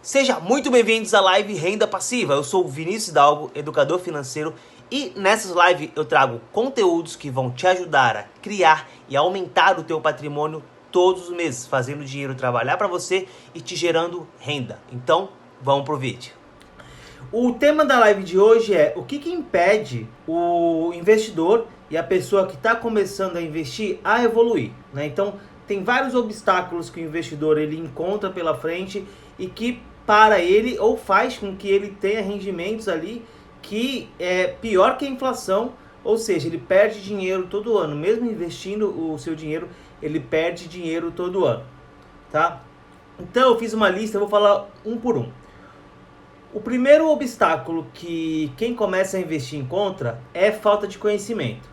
Seja muito bem-vindos à live Renda Passiva. Eu sou o Vinícius Hidalgo, educador financeiro, e nessas lives eu trago conteúdos que vão te ajudar a criar e aumentar o teu patrimônio todos os meses, fazendo o dinheiro trabalhar para você e te gerando renda. Então, vamos pro vídeo. O tema da live de hoje é o que impede o investidor e a pessoa que está começando a investir a evoluir, né? Então, tem vários obstáculos que o investidor ele encontra pela frente e que para ele ou faz com que ele tenha rendimentos ali que é pior que a inflação, ou seja, ele perde dinheiro todo ano, mesmo investindo o seu dinheiro, ele perde dinheiro todo ano, tá? Então eu fiz uma lista, eu vou falar um por um. O primeiro obstáculo que quem começa a investir encontra é falta de conhecimento.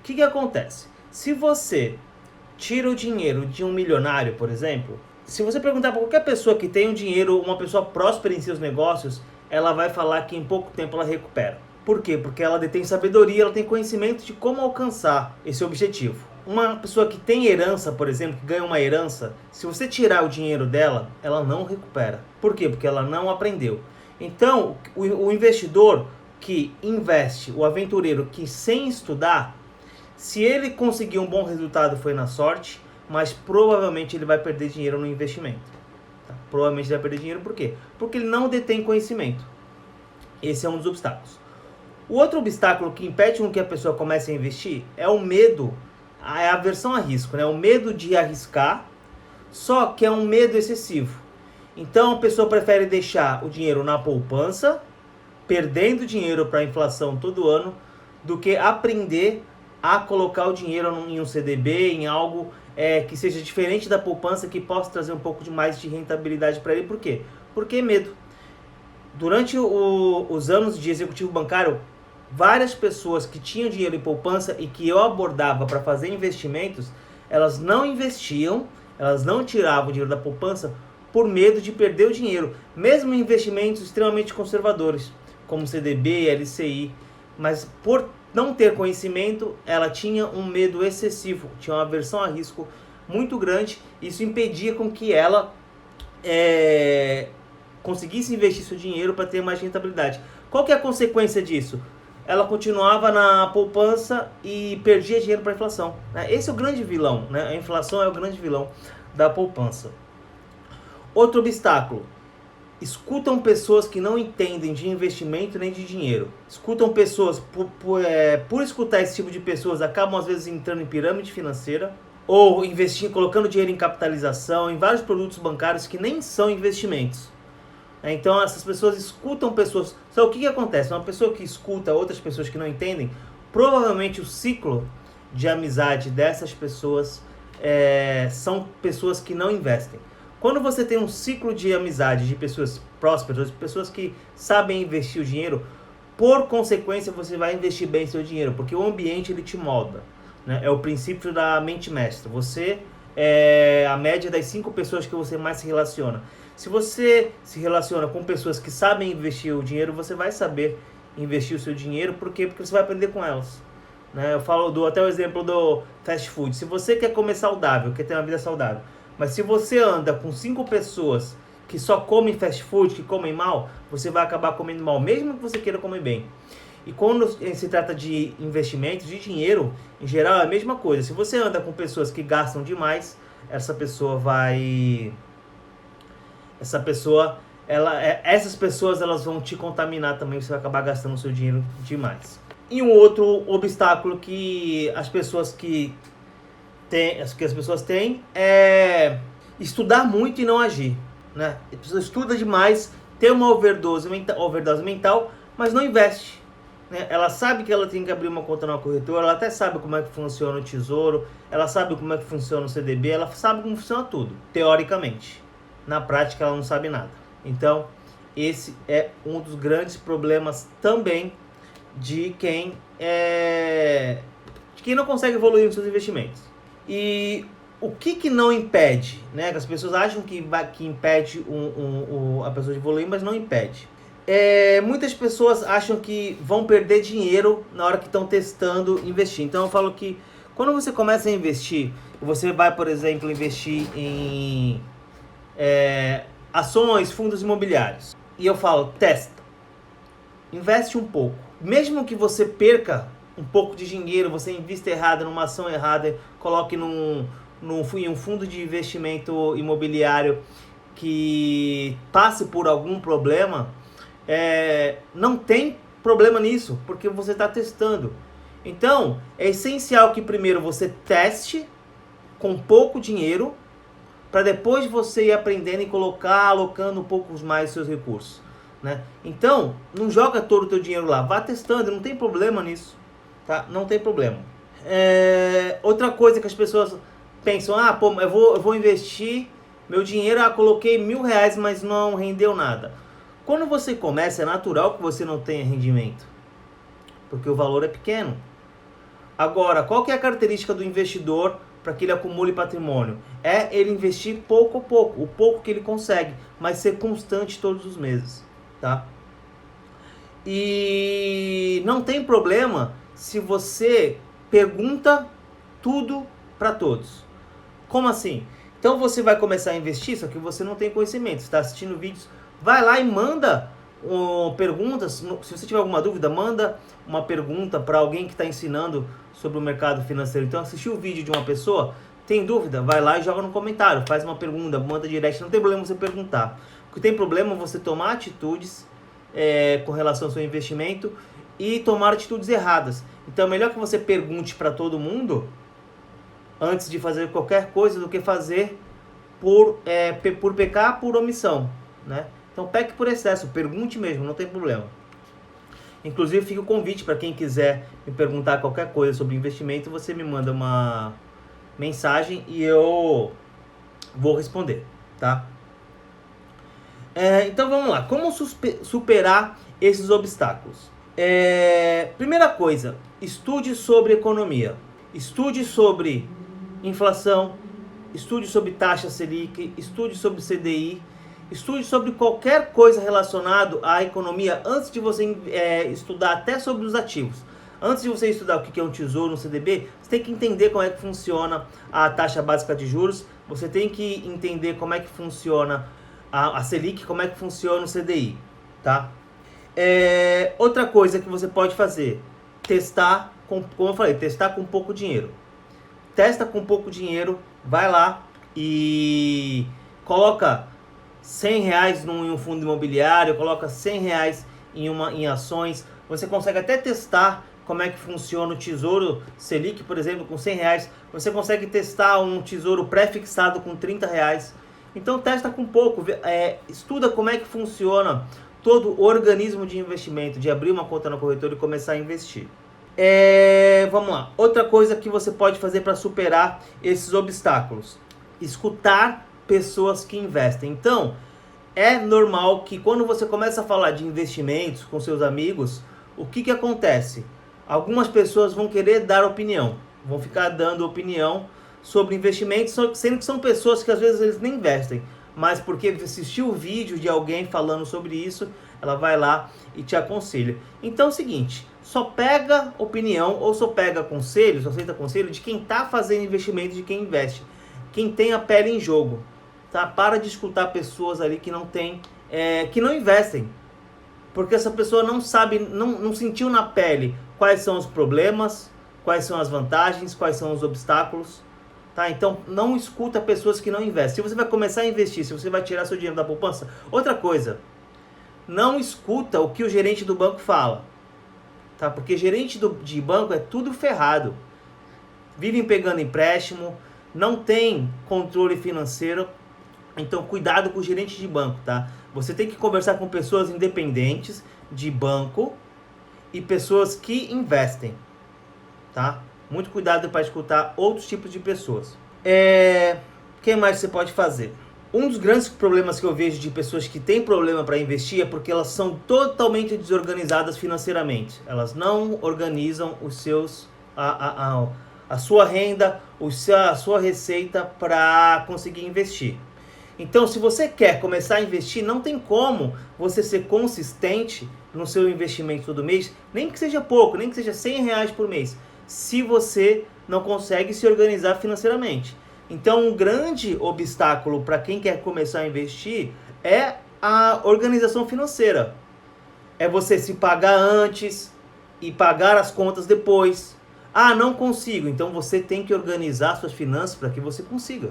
O que acontece? Se você tira o dinheiro de um milionário, por exemplo, se você perguntar para qualquer pessoa que tem um dinheiro, uma pessoa próspera em seus negócios, ela vai falar que em pouco tempo ela recupera. Por quê? Porque ela detém sabedoria, ela tem conhecimento de como alcançar esse objetivo. Uma pessoa que tem herança, por exemplo, que ganha uma herança, se você tirar o dinheiro dela, ela não recupera. Por quê? Porque ela não aprendeu. Então, o investidor que investe, o aventureiro que sem estudar, se ele conseguir um bom resultado foi na sorte, mas provavelmente ele vai perder dinheiro no investimento. Tá? Provavelmente ele vai perder dinheiro por quê? Porque ele não detém conhecimento. Esse é um dos obstáculos. O outro obstáculo que impede com que a pessoa comece a investir é o medo, é a aversão a risco, né? O medo de arriscar, só que é um medo excessivo. Então a pessoa prefere deixar o dinheiro na poupança, perdendo dinheiro para a inflação todo ano, do que aprender a colocar o dinheiro em um CDB, em algo que seja diferente da poupança, que possa trazer um pouco mais de rentabilidade para ele. Por quê? Porque é medo. Durante os anos de executivo bancário, várias pessoas que tinham dinheiro em poupança e que eu abordava para fazer investimentos, elas não investiam, elas não tiravam o dinheiro da poupança por medo de perder o dinheiro, mesmo em investimentos extremamente conservadores, como CDB, LCI, mas por não ter conhecimento, ela tinha um medo excessivo, tinha uma aversão a risco muito grande. Isso impedia com que ela conseguisse investir seu dinheiro para ter mais rentabilidade. Qual que é a consequência disso? Ela continuava na poupança e perdia dinheiro para a inflação. Esse é o grande vilão, né? A inflação é o grande vilão da poupança. Outro obstáculo. Escutam pessoas que não entendem de investimento nem de dinheiro. Escutam pessoas, por escutar esse tipo de pessoas, acabam às vezes entrando em pirâmide financeira ou investindo, colocando dinheiro em capitalização, em vários produtos bancários que nem são investimentos. Então essas pessoas escutam pessoas. Só o que acontece? Uma pessoa que escuta outras pessoas que não entendem, provavelmente o ciclo de amizade dessas pessoas são pessoas que não investem. Quando você tem um ciclo de amizade de pessoas prósperas, pessoas que sabem investir o dinheiro, por consequência você vai investir bem seu dinheiro, porque o ambiente ele te molda, né? É o princípio da mente mestra. Você é a média das 5 pessoas que você mais se relaciona. Se você se relaciona com pessoas que sabem investir o dinheiro, você vai saber investir o seu dinheiro. Por quê? Porque você vai aprender com elas, né? Eu dou até o exemplo do fast food. Se você quer comer saudável, quer ter uma vida saudável, mas se você anda com 5 pessoas que só comem fast food, que comem mal, você vai acabar comendo mal, mesmo que você queira comer bem. E quando se trata de investimentos, de dinheiro, em geral é a mesma coisa. Se você anda com pessoas que gastam demais, essas pessoas elas vão te contaminar também, você vai acabar gastando o seu dinheiro demais. E um outro obstáculo que as pessoas têm é estudar muito e não agir, né? A pessoa estuda demais, tem uma overdose mental, mas não investe, né? Ela sabe que ela tem que abrir uma conta numa corretora, ela até sabe como é que funciona o tesouro, ela sabe como é que funciona o CDB, ela sabe como funciona tudo, teoricamente. Na prática ela não sabe nada. Então, esse é um dos grandes problemas também de quem não consegue evoluir nos seus investimentos. E o que não impede, né? Que as pessoas acham que impede a pessoa de evoluir, mas não impede. Muitas pessoas acham que vão perder dinheiro na hora que estão testando investir. Então eu falo que quando você começa a investir, você vai, por exemplo, investir em ações, fundos imobiliários. E eu falo, testa, investe um pouco. Mesmo que você perca um pouco de dinheiro, você invista errado numa ação errada, coloque em um fundo de investimento imobiliário que passe por algum problema, não tem problema nisso, porque você está testando. Então, é essencial que primeiro você teste com pouco dinheiro, para depois você ir aprendendo e alocando um pouco mais seus recursos, né? Então, não joga todo o teu dinheiro lá, vá testando, não tem problema nisso, tá? Não tem problema. Outra coisa que as pessoas pensam, pô, eu vou investir meu dinheiro, coloquei R$1.000, mas não rendeu nada. Quando você começa, é natural que você não tenha rendimento, porque o valor é pequeno. Agora, qual que é a característica do investidor para que ele acumule patrimônio? É ele investir pouco a pouco, o pouco que ele consegue, mas ser constante todos os meses, tá? E não tem problema se você pergunta tudo para todos. Como assim? Então você vai começar a investir, só que você não tem conhecimento, está assistindo vídeos, vai lá e manda perguntas. Se você tiver alguma dúvida, manda uma pergunta para alguém que está ensinando sobre o mercado financeiro. Então, assistiu o vídeo de uma pessoa, tem dúvida? Vai lá e joga no comentário, faz uma pergunta, manda direct, não tem problema você perguntar. O que tem problema é você tomar atitudes com relação ao seu investimento e tomar atitudes erradas. Então, é melhor que você pergunte para todo mundo antes de fazer qualquer coisa do que fazer por pecar por omissão, né? Então peque por excesso, pergunte mesmo, não tem problema. Inclusive fica o convite para quem quiser me perguntar qualquer coisa sobre investimento, você me manda uma mensagem e eu vou responder, tá? Então vamos lá, como superar esses obstáculos? Primeira coisa, estude sobre economia, estude sobre inflação, estude sobre taxa Selic, estude sobre CDI, estude sobre qualquer coisa relacionada à economia antes de você estudar até sobre os ativos. Antes de você estudar o que é um tesouro, um CDB, você tem que entender como é que funciona a taxa básica de juros, você tem que entender como é que funciona a Selic, como é que funciona o CDI, tá? Outra coisa que você pode fazer, testar, como eu falei, testar com pouco dinheiro. Testa com pouco dinheiro, vai lá e coloca R$100 em um fundo imobiliário, coloca R$100 em ações. Você consegue até testar como é que funciona o Tesouro Selic, por exemplo, com R$100. Você consegue testar um tesouro pré-fixado com R$30. Então testa com pouco, estuda como é que funciona todo o organismo de investimento, de abrir uma conta na corretora e começar a investir. Vamos lá, outra coisa que você pode fazer para superar esses obstáculos: escutar pessoas que investem. Então, é normal que quando você começa a falar de investimentos com seus amigos, o que acontece? Algumas pessoas vão querer dar opinião, vão ficar dando opinião sobre investimentos, sendo que são pessoas que às vezes eles nem investem, mas porque assistiu o vídeo de alguém falando sobre isso, ela vai lá e te aconselha. Então é o seguinte, só pega opinião ou só pega conselho, só aceita conselho de quem está fazendo investimento, de quem investe, quem tem a pele em jogo, tá? Para de escutar pessoas ali que não tem, que não investem, porque essa pessoa não sabe, não sentiu na pele quais são os problemas, quais são as vantagens, quais são os obstáculos, tá? Então não escuta pessoas que não investem. Se você vai começar a investir, se você vai tirar seu dinheiro da poupança, outra coisa, não escuta o que o gerente do banco fala, tá? Porque gerente de banco é tudo ferrado, vivem pegando empréstimo, não tem controle financeiro. Então cuidado com o gerente de banco, tá? Você tem que conversar com pessoas independentes de banco e pessoas que investem, tá? Muito cuidado para escutar outros tipos de pessoas. Que mais você pode fazer? Um dos grandes problemas que eu vejo de pessoas que têm problema para investir é porque elas são totalmente desorganizadas financeiramente. Elas não organizam os seus a sua renda, a sua receita para conseguir investir. Então, se você quer começar a investir, não tem como você ser consistente no seu investimento todo mês, nem que seja pouco, nem que seja R$100 por mês, se você não consegue se organizar financeiramente. Então, um grande obstáculo para quem quer começar a investir é a organização financeira. É você se pagar antes e pagar as contas depois. Ah, não consigo. Então você tem que organizar suas finanças para que você consiga,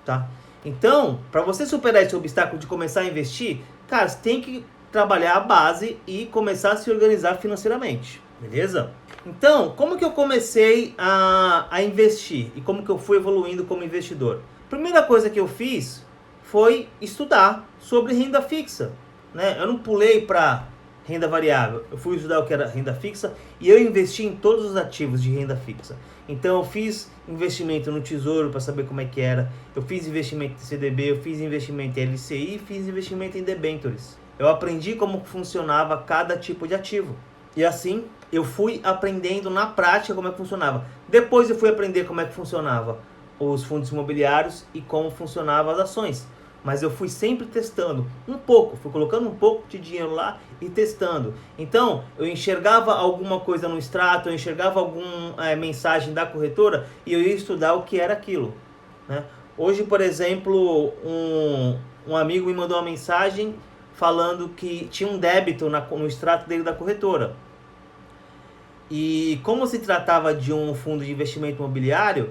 tá? Então, para você superar esse obstáculo de começar a investir, cara, você tem que trabalhar a base e começar a se organizar financeiramente, beleza? Então, como que eu comecei a investir e como que eu fui evoluindo como investidor? Primeira coisa que eu fiz foi estudar sobre renda fixa, né? Eu não pulei para renda variável, eu fui estudar o que era renda fixa e eu investi em todos os ativos de renda fixa. Então eu fiz investimento no Tesouro para saber como é que era, eu fiz investimento em CDB, eu fiz investimento em LCI, fiz investimento em debentures. Eu aprendi como funcionava cada tipo de ativo. E assim eu fui aprendendo na prática como é que funcionava. Depois eu fui aprender como é que funcionava os fundos imobiliários e como funcionavam as ações. Mas eu fui sempre testando um pouco, fui colocando um pouco de dinheiro lá e testando. Então, eu enxergava alguma coisa no extrato, eu enxergava alguma mensagem da corretora e eu ia estudar o que era aquilo, né? Hoje, por exemplo, um amigo me mandou uma mensagem falando que tinha um débito no extrato dele da corretora. E como se tratava de um fundo de investimento imobiliário,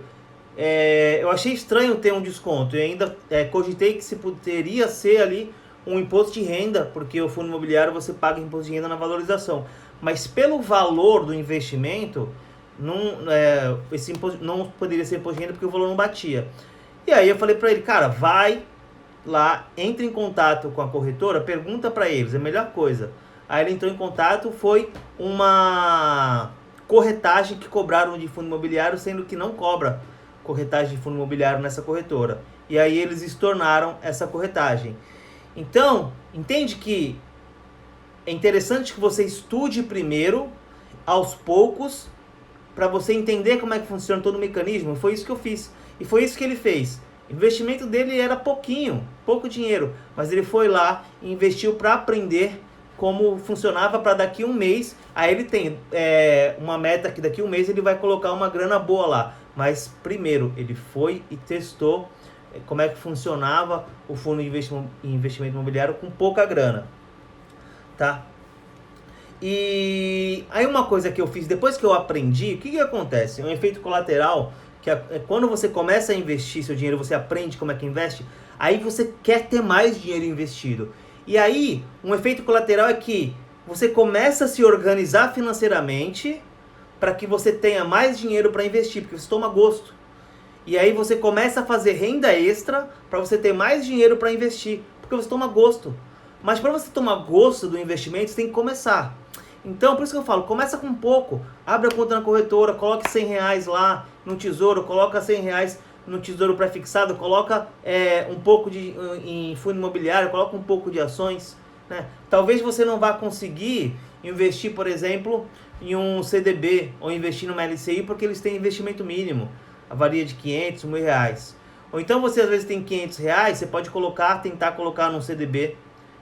eu achei estranho ter um desconto. E ainda cogitei que se poderia ser ali um imposto de renda, porque o fundo imobiliário você paga imposto de renda na valorização. Mas pelo valor do investimento, esse imposto não poderia ser imposto de renda porque o valor não batia. E aí eu falei para ele, cara, vai lá, entre em contato com a corretora, pergunta para eles, é a melhor coisa. Aí ele entrou em contato, foi uma corretagem que cobraram de fundo imobiliário, sendo que não cobra corretagem de fundo imobiliário nessa corretora. E aí eles estornaram essa corretagem. Então, entende que é interessante que você estude primeiro, aos poucos, para você entender como é que funciona todo o mecanismo. Foi isso que eu fiz. E foi isso que ele fez. O investimento dele era pouco dinheiro, mas ele foi lá e investiu para aprender como funcionava, para daqui um mês, aí ele tem uma meta que daqui um mês ele vai colocar uma grana boa lá. Mas primeiro ele foi e testou como é que funcionava o fundo de investimento imobiliário com pouca grana, tá? E aí uma coisa que eu fiz depois que eu aprendi, o que acontece? Um efeito colateral, que quando você começa a investir seu dinheiro, você aprende como é que investe, aí você quer ter mais dinheiro investido. E aí, um efeito colateral é que você começa a se organizar financeiramente para que você tenha mais dinheiro para investir, porque você toma gosto. E aí você começa a fazer renda extra para você ter mais dinheiro para investir, porque você toma gosto. Mas para você tomar gosto do investimento, você tem que começar. Então, por isso que eu falo, começa com pouco. Abre a conta na corretora, coloque R$100 lá no Tesouro, coloca R$100 no Tesouro pré-fixado, coloca um pouco em fundo imobiliário, coloca um pouco de ações, né? Talvez você não vá conseguir investir, por exemplo, em um CDB ou investir numa LCI porque eles têm investimento mínimo, varia de 500, R$1.000. Ou então você às vezes tem R$500, você pode tentar colocar num CDB.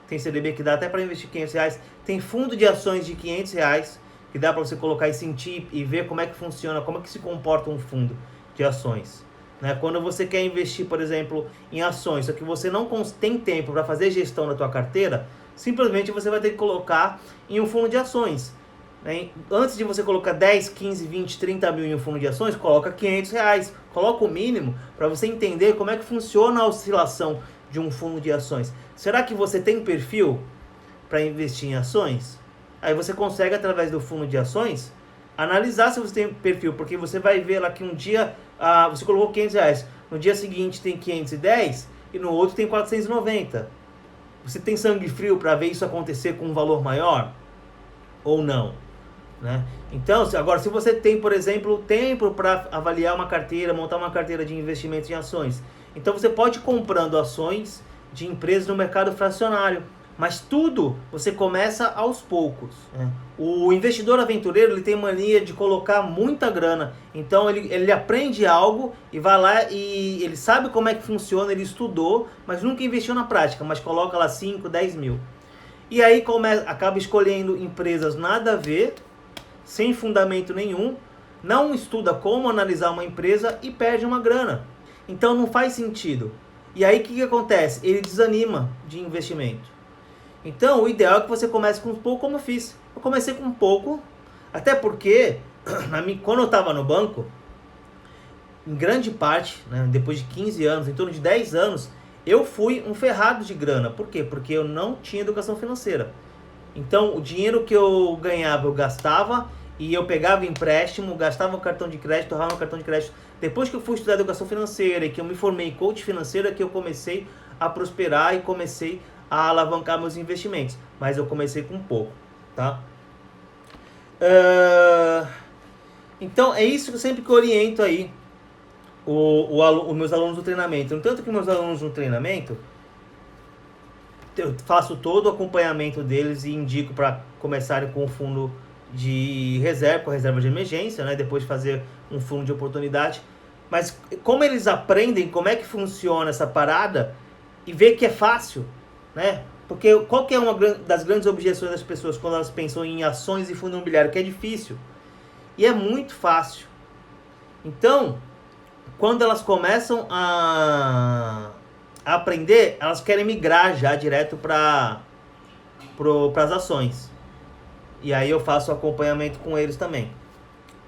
Tem CDB que dá até para investir R$500. Tem fundo de ações de R$500 que dá para você colocar e sentir e ver como é que funciona, como é que se comporta um fundo de ações, né? Quando você quer investir, por exemplo, em ações, só que você não tem tempo para fazer gestão da tua carteira, simplesmente você vai ter que colocar em um fundo de ações, né? Antes de você colocar 10, 15, 20, 30 mil em um fundo de ações, coloca R$500. Coloca o mínimo para você entender como é que funciona a oscilação de um fundo de ações. Será que você tem perfil para investir em ações? Aí você consegue, através do fundo de ações, analisar se você tem perfil, porque você vai ver lá que um dia você colocou R$500, no dia seguinte tem 510 e no outro tem 490. Você tem sangue frio para ver isso acontecer com um valor maior ou não, né? Então, agora se você tem, por exemplo, tempo para avaliar uma carteira, montar uma carteira de investimentos em ações, então você pode ir comprando ações de empresas no mercado fracionário. Mas tudo você começa aos poucos, né? O investidor aventureiro ele tem mania de colocar muita grana. Então ele aprende algo e vai lá e ele sabe como é que funciona, ele estudou, mas nunca investiu na prática, mas coloca lá 5, 10 mil. E aí acaba escolhendo empresas nada a ver, sem fundamento nenhum, não estuda como analisar uma empresa e perde uma grana. Então não faz sentido. E aí o que acontece? Ele desanima de investimento. Então o ideal é que você comece com um pouco, como eu fiz. Eu comecei com um pouco, até porque quando eu estava no banco, em grande parte, né, depois de 15 anos, em torno de 10 anos, eu fui um ferrado de grana. Por quê? Porque eu não tinha educação financeira. Então o dinheiro que eu ganhava eu gastava, e eu pegava empréstimo, gastava no cartão de crédito, torrava no cartão de crédito. Depois que eu fui estudar educação financeira e que eu me formei em coach financeiro, é que eu comecei a prosperar e comecei a alavancar meus investimentos. Mas eu comecei com pouco, tá? Então é isso que eu sempre oriento aí os meus alunos do treinamento. No tanto que meus alunos no treinamento, eu faço todo o acompanhamento deles e indico para começarem com um fundo de reserva, com reserva de emergência, né? Depois de fazer um fundo de oportunidade. Mas como eles aprendem como é que funciona essa parada e vê que é fácil, né? Porque qual que é uma das grandes objeções das pessoas quando elas pensam em ações e fundo imobiliário? Que é difícil. E é muito fácil. Então, quando elas começam a aprender, elas querem migrar já direto para as ações. E aí eu faço acompanhamento com eles também.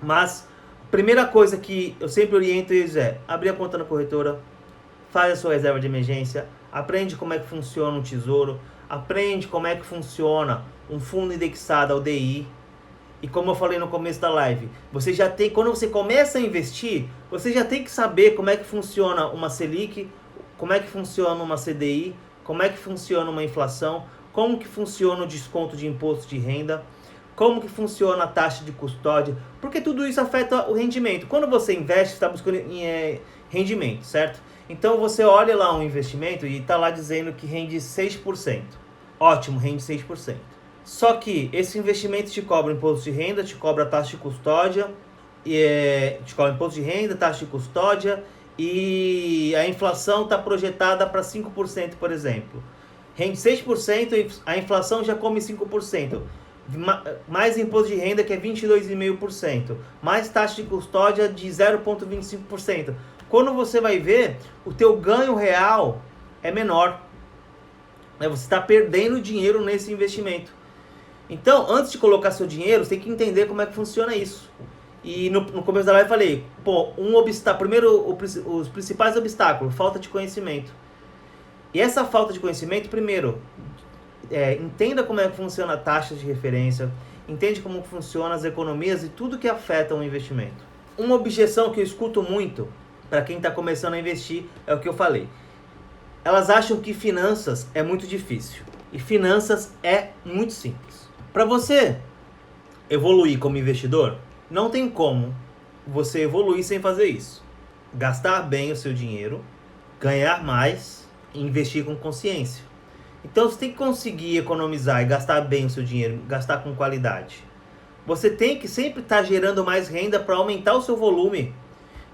Mas a primeira coisa que eu sempre oriento eles é abrir a conta na corretora, faz a sua reserva de emergência, aprende como é que funciona um tesouro, aprende como é que funciona um fundo indexado ao DI. E como eu falei no começo da live, você já tem, quando você começa a investir, você já tem que saber como é que funciona uma Selic, como é que funciona uma CDI, como é que funciona uma inflação, como que funciona o desconto de imposto de renda, como que funciona a taxa de custódia, porque tudo isso afeta o rendimento. Quando você investe, você está buscando rendimento, certo? Então você olha lá um investimento e está lá dizendo que rende 6%. Ótimo, rende 6%. Só que esse investimento te cobra imposto de renda, te cobra taxa de custódia, te cobra imposto de renda, taxa de custódia, e a inflação está projetada para 5%, por exemplo. Rende 6% e a inflação já come 5%. Mais imposto de renda, que é 22,5%. Mais taxa de custódia de 0,25%. Quando você vai ver, o teu ganho real é menor. Você está perdendo dinheiro nesse investimento. Então, antes de colocar seu dinheiro, você tem que entender como é que funciona isso. E no começo da live eu falei, primeiro, os principais obstáculos, falta de conhecimento. E essa falta de conhecimento, primeiro, entenda como é que funciona a taxa de referência, entende como funciona as economias e tudo que afeta um investimento. Uma objeção que eu escuto muito para quem está começando a investir é o que eu falei. Elas acham que finanças é muito difícil e finanças é muito simples. Para você evoluir como investidor, não tem como você evoluir sem fazer isso. Gastar bem o seu dinheiro, ganhar mais e investir com consciência. Então você tem que conseguir economizar e gastar bem o seu dinheiro, gastar com qualidade. Você tem que sempre estar gerando mais renda para aumentar o seu volume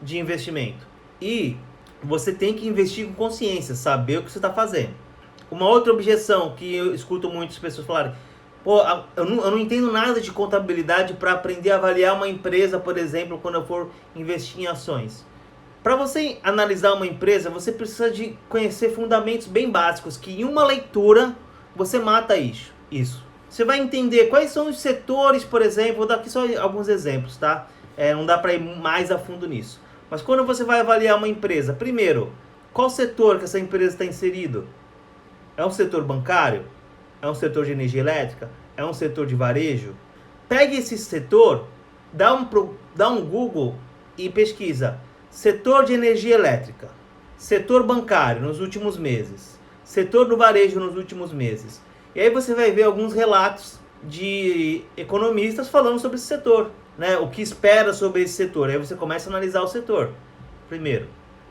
de investimento. E você tem que investir com consciência, saber o que você está fazendo. Uma outra objeção que eu escuto muitas pessoas falarem, eu não entendo nada de contabilidade para aprender a avaliar uma empresa, por exemplo, quando eu for investir em ações. Para você analisar uma empresa, você precisa de conhecer fundamentos bem básicos, que em uma leitura você mata isso. Você vai entender quais são os setores, por exemplo, vou dar aqui só alguns exemplos, tá? Não dá para ir mais a fundo nisso. Mas quando você vai avaliar uma empresa, primeiro, qual setor que essa empresa está inserido? É um setor bancário? É um setor de energia elétrica? É um setor de varejo? Pegue esse setor, dá um Google e pesquisa setor de energia elétrica, setor bancário nos últimos meses, setor do varejo nos últimos meses. E aí você vai ver alguns relatos de economistas falando sobre esse setor, né? O que espera sobre esse setor. Aí você começa a analisar o setor primeiro.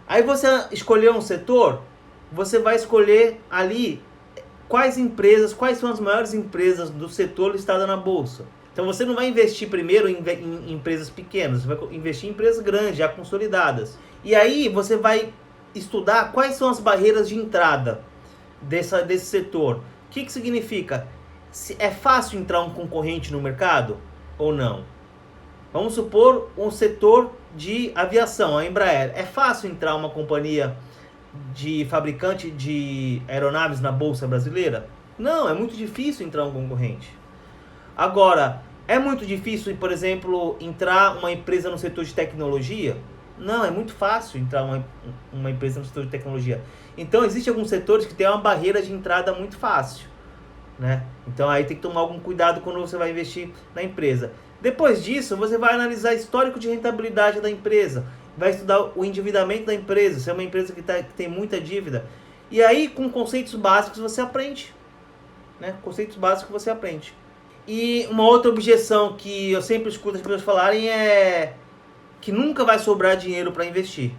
Aí você escolheu um setor, você vai escolher ali quais são as maiores empresas do setor listada na bolsa. Então você não vai investir primeiro em empresas pequenas, você vai investir em empresas grandes, já consolidadas. E aí você vai estudar quais são as barreiras de entrada desse setor. O que significa? É fácil entrar um concorrente no mercado ou não? Vamos supor um setor de aviação, a Embraer. É fácil entrar uma companhia de fabricante de aeronaves na Bolsa Brasileira? Não, é muito difícil entrar um concorrente. Agora, é muito difícil, por exemplo, entrar uma empresa no setor de tecnologia? Não, é muito fácil entrar uma empresa no setor de tecnologia. Então, existem alguns setores que têm uma barreira de entrada muito fácil, né? Então, aí tem que tomar algum cuidado quando você vai investir na empresa. Depois disso, você vai analisar histórico de rentabilidade da empresa, vai estudar o endividamento da empresa, se é uma empresa que tem muita dívida. E aí, com conceitos básicos, você aprende, né? Conceitos básicos você aprende. E uma outra objeção que eu sempre escuto as pessoas falarem é que nunca vai sobrar dinheiro para investir.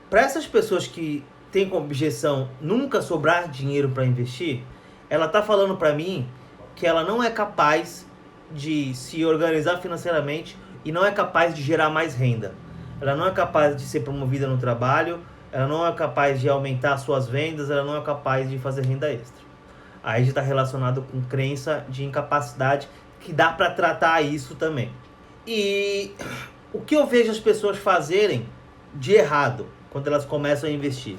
Para essas pessoas que têm como objeção nunca sobrar dinheiro para investir, ela está falando para mim que ela não é capaz de se organizar financeiramente e não é capaz de gerar mais renda. Ela não é capaz de ser promovida no trabalho, ela não é capaz de aumentar suas vendas, ela não é capaz de fazer renda extra. Aí já está relacionado com crença de incapacidade, que dá para tratar isso também. E o que eu vejo as pessoas fazerem de errado quando elas começam a investir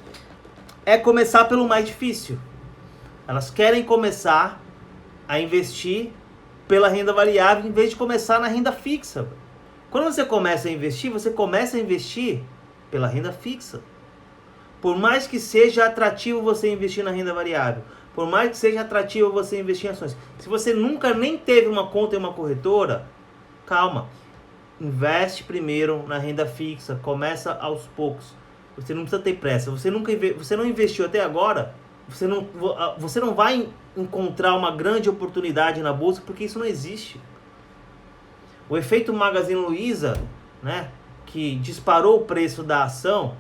é começar pelo mais difícil. Elas querem começar a investir pela renda variável em vez de começar na renda fixa. Quando você começa a investir pela renda fixa. Por mais que seja atrativo você investir na renda variável, por mais que seja atrativo você investir em ações, se você nunca nem teve uma conta em uma corretora, calma. Investe primeiro na renda fixa, começa aos poucos. Você não precisa ter pressa. Você não investiu até agora, você não vai encontrar uma grande oportunidade na bolsa, porque isso não existe. O efeito Magazine Luiza, né, que disparou o preço da ação,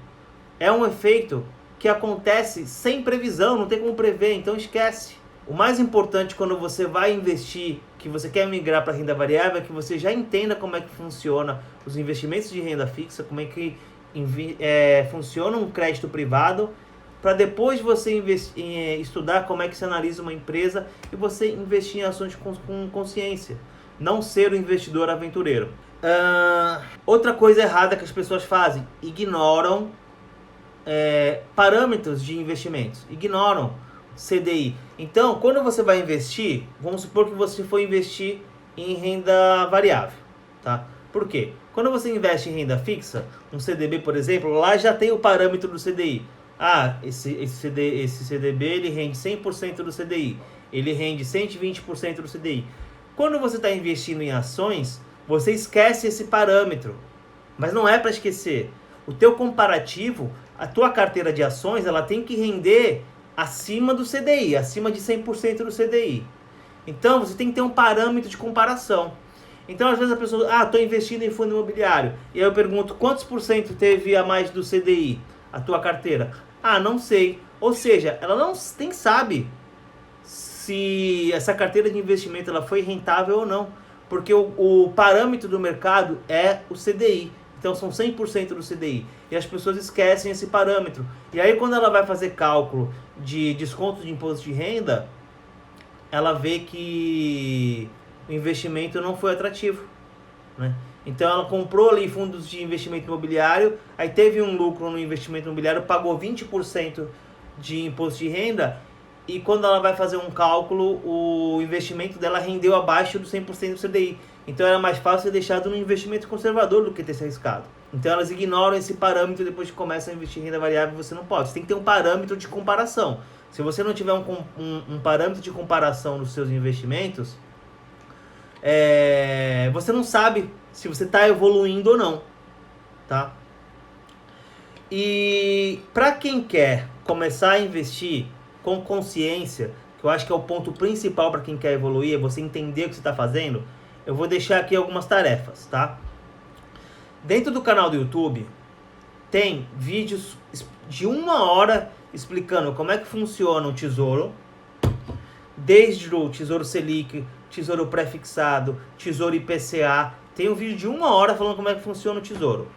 é um efeito que acontece sem previsão, não tem como prever, então esquece. O mais importante quando você vai investir, que você quer migrar para renda variável, é que você já entenda como é que funciona os investimentos de renda fixa, como é que funciona um crédito privado, para depois você estudar como é que se analisa uma empresa e você investir em ações com consciência, não ser um investidor aventureiro. Outra coisa errada que as pessoas fazem, ignoram parâmetros de investimentos, ignoram CDI. Então, quando você vai investir, vamos supor que você for investir em renda variável, tá? Por quê? Quando você investe em renda fixa, um CDB, por exemplo, lá já tem o parâmetro do CDI. Esse CDB ele rende 100% do CDI, ele rende 120% do CDI. Quando você está investindo em ações, você esquece esse parâmetro, mas não é para esquecer. O teu comparativo, a tua carteira de ações, ela tem que render acima do CDI, acima de 100% do CDI. Então, você tem que ter um parâmetro de comparação. Então, às vezes a pessoa, estou investindo em fundo imobiliário. E aí eu pergunto, quantos por cento teve a mais do CDI, a tua carteira? Não sei. Ou seja, ela não nem sabe se essa carteira de investimento ela foi rentável ou não. Porque o parâmetro do mercado é o CDI. Então são 100% do CDI. E as pessoas esquecem esse parâmetro. E aí quando ela vai fazer cálculo de desconto de imposto de renda, ela vê que o investimento não foi atrativo, né? Então ela comprou ali fundos de investimento imobiliário, aí teve um lucro no investimento imobiliário, pagou 20% de imposto de renda, e quando ela vai fazer um cálculo, o investimento dela rendeu abaixo do 100% do CDI. Então era mais fácil ser deixado num investimento conservador do que ter se arriscado. Então elas ignoram esse parâmetro depois que começam a investir em renda variável, você não pode. Você tem que ter um parâmetro de comparação. Se você não tiver um parâmetro de comparação nos seus investimentos, você não sabe se você está evoluindo ou não, tá? E para quem quer começar a investir com consciência, que eu acho que é o ponto principal para quem quer evoluir, é você entender o que você está fazendo, eu vou deixar aqui algumas tarefas, tá? Dentro do canal do YouTube, tem vídeos de 1 hora explicando como é que funciona o tesouro, desde o Tesouro Selic, Tesouro Pré-fixado, Tesouro IPCA. Tem um vídeo de 1 hora falando como é que funciona o tesouro.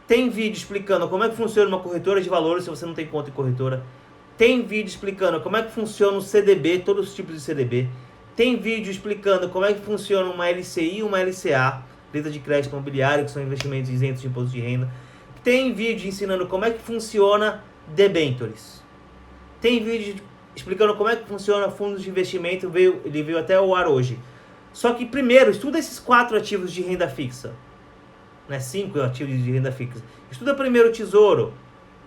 Tem vídeo explicando como é que funciona uma corretora de valores se você não tem conta em corretora. Tem vídeo explicando como é que funciona o CDB, todos os tipos de CDB. Tem vídeo explicando como é que funciona uma LCI e uma LCA, letra de crédito imobiliário, que são investimentos isentos de imposto de renda. Tem vídeo ensinando como é que funciona debentures. Tem vídeo explicando como é que funciona fundos de investimento, ele veio até o ar hoje. Só que primeiro, estuda esses 4 ativos de renda fixa. Né? 5 ativos de renda fixa. Estuda primeiro o tesouro.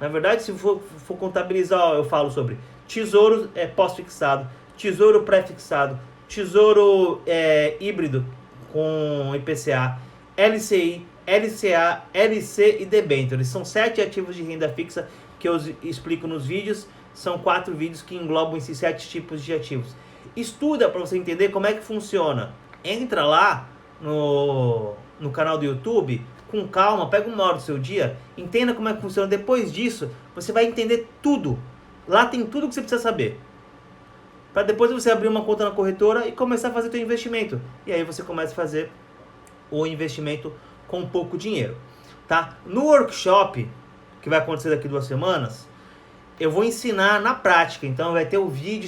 Na verdade, se for contabilizar, eu falo sobre tesouro pós-fixado, tesouro pré-fixado, tesouro híbrido com IPCA, LCI, LCA, LC e debêntures. São 7 ativos de renda fixa que eu explico nos vídeos. São 4 vídeos que englobam esses 7 tipos de ativos. Estuda para você entender como é que funciona. Entra lá no canal do YouTube, com calma, pega uma hora do seu dia, entenda como é que funciona. Depois disso, você vai entender tudo. Lá tem tudo que você precisa saber. Para depois você abrir uma conta na corretora e começar a fazer seu investimento. E aí você começa a fazer o investimento com pouco dinheiro. Tá? No workshop, que vai acontecer daqui 2 semanas, eu vou ensinar na prática. Então vai ter o vídeo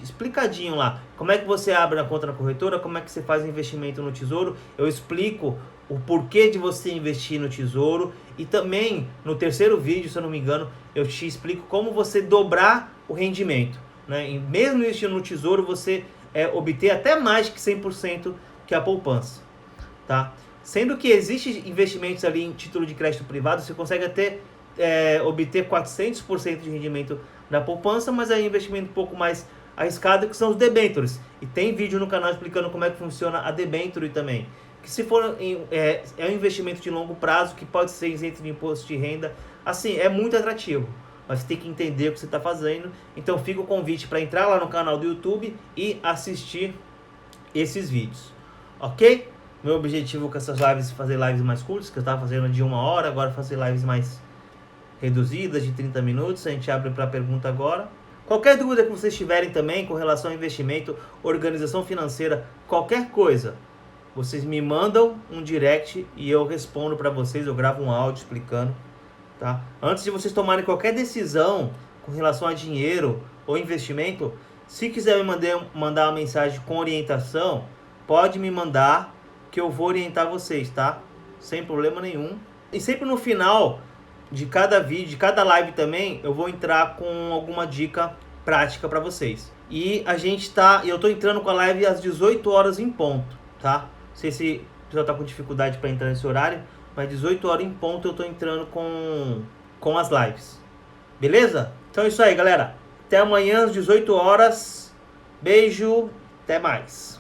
explicadinho lá. Como é que você abre a conta na corretora, como é que você faz o investimento no tesouro. Eu explico o porquê de você investir no tesouro. E também no terceiro vídeo, se eu não me engano, eu te explico como você dobrar o rendimento. Né? E mesmo investindo no tesouro, você obter até mais que 100% que a poupança. Tá? Sendo que existem investimentos ali em título de crédito privado, você consegue até obter 400% de rendimento da poupança, mas é um investimento um pouco mais arriscado, que são os debentures. E tem vídeo no canal explicando como é que funciona a debenture também. Que se for um investimento de longo prazo, que pode ser isento de imposto de renda, assim, é muito atrativo. Mas você tem que entender o que você está fazendo. Então fica o convite para entrar lá no canal do YouTube e assistir esses vídeos. Ok? Meu objetivo com essas lives é fazer lives mais curtas, que eu estava fazendo de 1 hora, agora fazer lives mais reduzidas, de 30 minutos. A gente abre para pergunta agora. Qualquer dúvida que vocês tiverem também com relação ao investimento, organização financeira, qualquer coisa, vocês me mandam um direct e eu respondo para vocês, eu gravo um áudio explicando. Tá? Antes de vocês tomarem qualquer decisão com relação a dinheiro ou investimento, se quiser me mandar uma mensagem com orientação, pode me mandar que eu vou orientar vocês, tá? Sem problema nenhum. E sempre no final de cada vídeo, de cada live também, eu vou entrar com alguma dica prática para vocês. E eu tô entrando com a live às 18 horas em ponto, tá? Não sei se o pessoal tá com dificuldade para entrar nesse horário, mas 18 horas em ponto eu tô entrando com as lives. Beleza? Então é isso aí, galera. Até amanhã às 18 horas. Beijo. Até mais.